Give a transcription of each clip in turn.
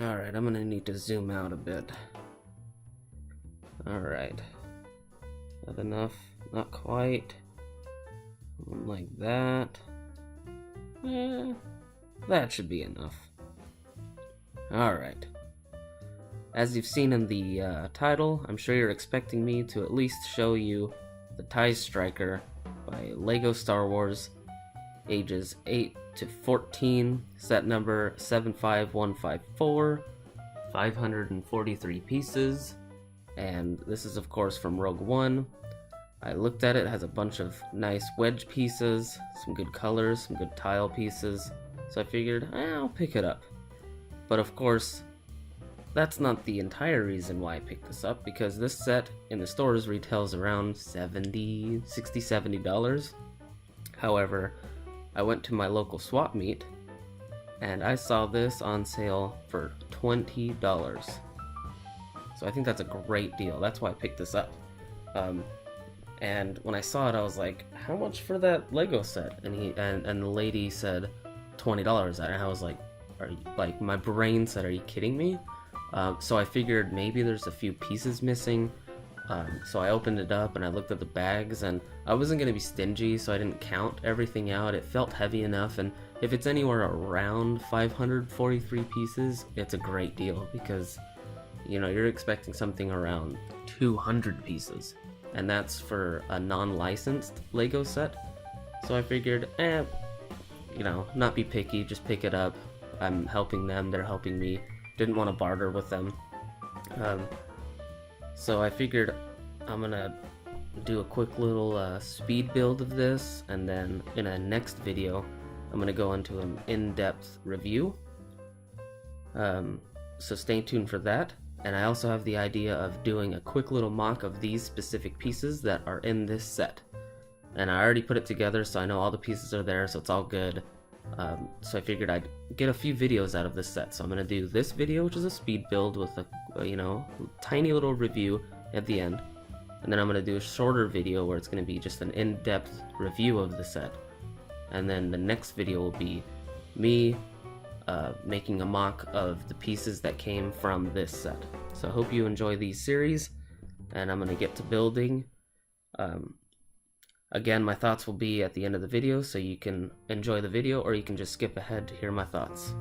Alright, I'm gonna need to zoom out a bit. Alright. That enough? Not quite. Like that. That should be enough. Alright. As you've seen in the title, I'm sure you're expecting me to at least show you the TIE Striker by LEGO Star Wars, ages 8 to 14, set number 75154, 543 pieces, and this is of course from Rogue One. I looked at it, it has a bunch of nice wedge pieces, some good colors, some good tile pieces, so I figured, I'll pick it up. But of course, that's not the entire reason why I picked this up, because this set in the stores retails around $60-70. However, I went to my local swap meet and I saw this on sale for $20. So I think that's a great deal. That's why I picked this up. And when I saw it, I was like, how much for that Lego set? And the lady said $20. And I was like, my brain said, are you kidding me? So I figured maybe there's a few pieces missing. So I opened it up and I looked at the bags, and I wasn't going to be stingy, so I didn't count everything out. It felt heavy enough, and if it's anywhere around 543 pieces, it's a great deal, because you're expecting something around 200 pieces, and that's for a non-licensed Lego set. So I figured, not be picky, just pick it up. I'm helping them, they're helping me. Didn't want to barter with them. So I figured I'm gonna do a quick little speed build of this, and then in a next video I'm gonna go into an in-depth review. So stay tuned for that. And I also have the idea of doing a quick little mock of these specific pieces that are in this set. And I already put it together, so I know all the pieces are there, so it's all good. So I figured I'd get a few videos out of this set. So I'm going to do this video, which is a speed build with a tiny little review at the end. And then I'm going to do a shorter video where it's going to be just an in-depth review of the set. And then the next video will be me making a mock of the pieces that came from this set. So I hope you enjoy these series, and I'm going to get to building. Again, my thoughts will be at the end of the video, so you can enjoy the video, or you can just skip ahead to hear my thoughts.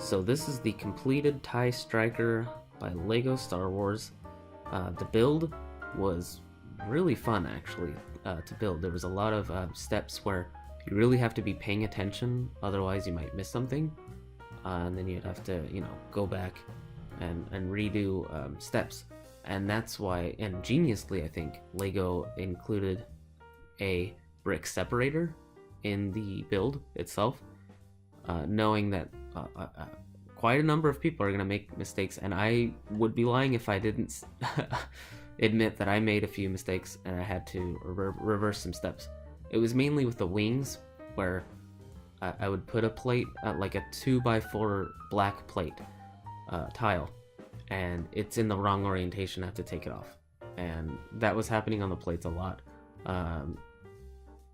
So this is the completed TIE Striker by LEGO Star Wars. The build was really fun, actually, to build. There was a lot of steps where you really have to be paying attention, otherwise you might miss something. And then you'd have to, go back and redo steps. And that's why, ingeniously, I think, LEGO included a brick separator in the build itself, knowing that quite a number of people are going to make mistakes, and I would be lying if I didn't admit that I made a few mistakes and I had to reverse some steps. It was mainly with the wings, where I would put a plate, like a 2x4 black plate tile, and it's in the wrong orientation. I have to take it off, and that was happening on the plates a lot,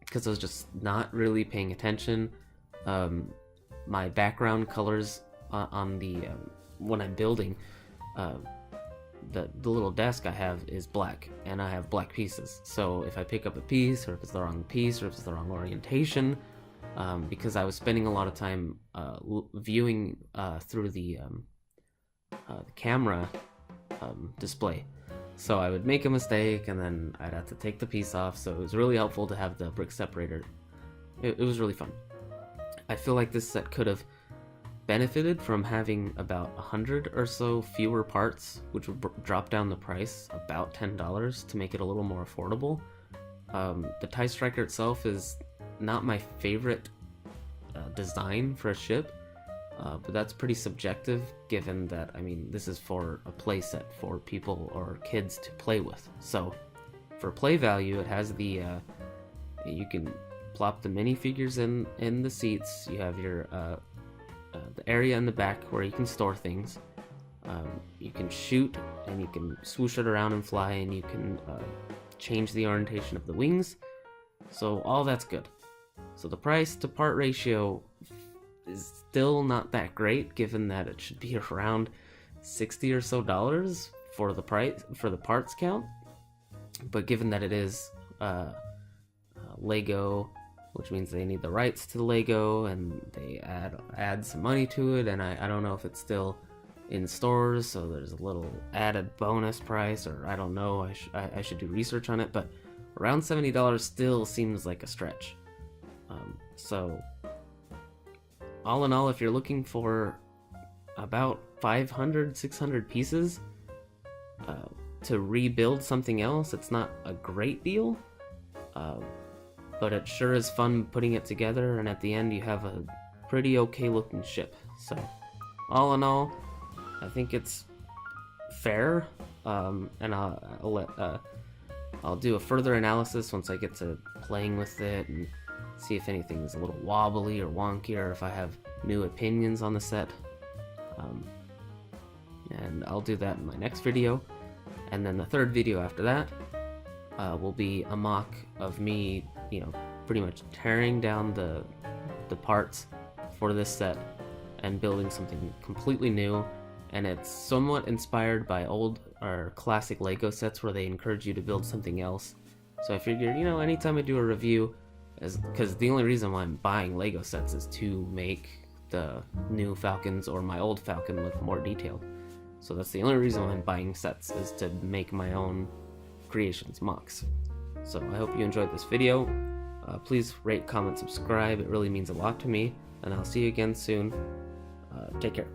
because I was just not really paying attention. My background colors on the when I'm building, the little desk I have is black, and I have black pieces. So if I pick up a piece, or if it's the wrong piece, or if it's the wrong orientation, because I was spending a lot of time viewing through the camera display, so I would make a mistake and then I'd have to take the piece off. So it was really helpful to have the brick separator. It was really fun. I feel like this set could have benefited from having about 100 or so fewer parts, which would drop down the price about $10 to make it a little more affordable. The TIE Striker itself is not my favorite design for a ship, but that's pretty subjective, given that, I mean, this is for a play set for people or kids to play with. So for play value, it has the you can plop the minifigures in the seats. You have your the area in the back where you can store things. You can shoot, and you can swoosh it around and fly, and you can change the orientation of the wings. So all that's good. So the price to part ratio is still not that great, given that it should be around $60 or so for the price for the parts count. But given that it is Lego, which means they need the rights to Lego, and they add some money to it, and I don't know if it's still in stores, so there's a little added bonus price, or I don't know, I should do research on it, but around $70 still seems like a stretch. So all in all, if you're looking for about 500-600 pieces to rebuild something else, it's not a great deal, but it sure is fun putting it together, and at the end you have a pretty okay looking ship. So all in all, I think it's fair, and I'll do a further analysis once I get to playing with it and see if anything's a little wobbly or wonky, or if I have new opinions on the set. And I'll do that in my next video, and then the third video after that will be a mock of me, pretty much tearing down the parts for this set and building something completely new. And it's somewhat inspired by old or classic Lego sets where they encourage you to build something else. So I figured, anytime I do a review, because the only reason why I'm buying Lego sets is to make the new Falcons or my old Falcon look more detailed. So that's the only reason why I'm buying sets, is to make my own creations, mocks. So I hope you enjoyed this video. Please rate, comment, subscribe. It really means a lot to me, and I'll see you again soon. Take care.